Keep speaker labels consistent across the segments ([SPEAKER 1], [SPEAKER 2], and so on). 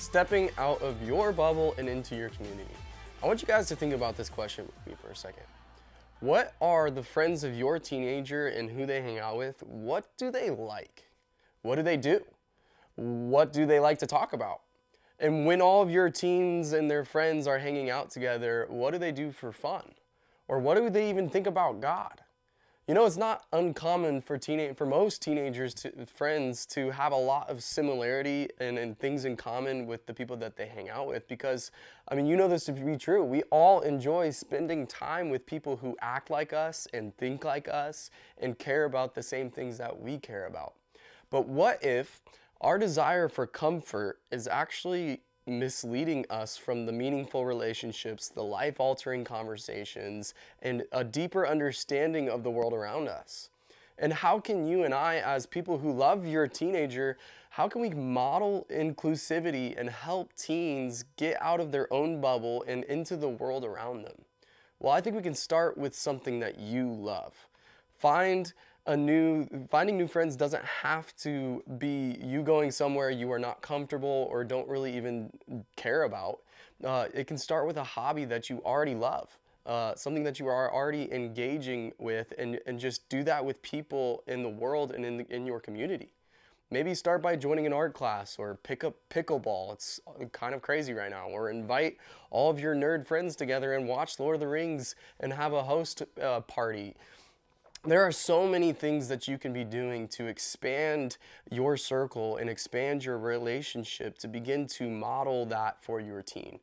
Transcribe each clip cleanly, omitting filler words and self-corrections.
[SPEAKER 1] stepping out of your bubble and into your community. I want you guys to think about this question with me for a second. What are the friends of your teenager and who they hang out with? What do they like? What do they do? What do they like to talk about? And when all of your teens and their friends are hanging out together, what do they do for fun? Or what do they even think about God? You know, it's not uncommon for most teenagers, friends, to have a lot of similarity and things in common with the people that they hang out with because, I mean, you know this to be true. We all enjoy spending time with people who act like us and think like us and care about the same things that we care about. But what if our desire for comfort is actually misleading us from the meaningful relationships, the life-altering conversations, and a deeper understanding of the world around us? And how can you and I, as people who love your teenager, how can we model inclusivity and help teens get out of their own bubble and into the world around them? Well, I think we can start with something that you love. Finding new friends doesn't have to be you going somewhere you are not comfortable or don't really even care about. It can start with a hobby that you already love, something that you are already engaging with, and just do that with people in the world and in your community. Maybe start by joining an art class or pick up pickleball. It's kind of crazy right now. Or invite all of your nerd friends together and watch Lord of the Rings and have a host party. There are so many things that you can be doing to expand your circle and expand your relationship to begin to model that for your teen.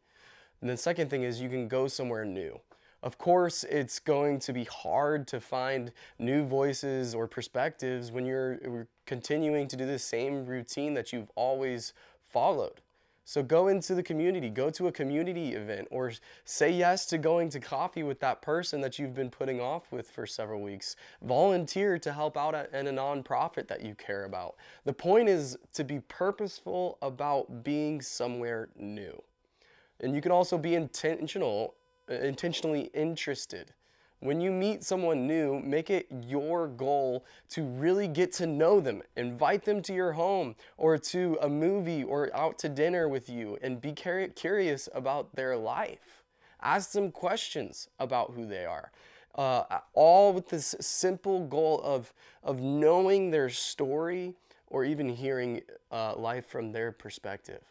[SPEAKER 1] And the second thing is you can go somewhere new. Of course, it's going to be hard to find new voices or perspectives when you're continuing to do the same routine that you've always followed. So go into the community, go to a community event, or say yes to going to coffee with that person that you've been putting off with for several weeks. Volunteer to help out at a nonprofit that you care about. The point is to be purposeful about being somewhere new. And you can also be intentionally interested. When you meet someone new, make it your goal to really get to know them. Invite them to your home or to a movie or out to dinner with you and be curious about their life. Ask them questions about who they are. All with this simple goal of knowing their story or even hearing life from their perspective.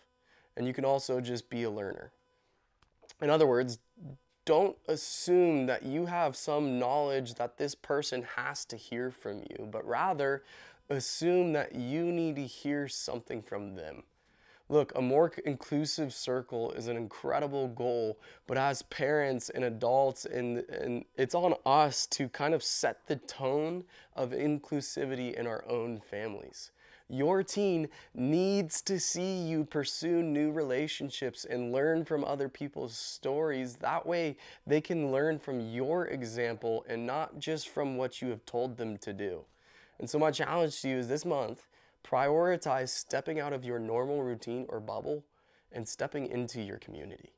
[SPEAKER 1] And you can also just be a learner. In other words, don't assume that you have some knowledge that this person has to hear from you, but rather assume that you need to hear something from them. Look, a more inclusive circle is an incredible goal, but as parents and adults, and it's on us to kind of set the tone of inclusivity in our own families. Your teen needs to see you pursue new relationships and learn from other people's stories. That way they can learn from your example and not just from what you have told them to do. And so my challenge to you is this month, prioritize stepping out of your normal routine or bubble and stepping into your community.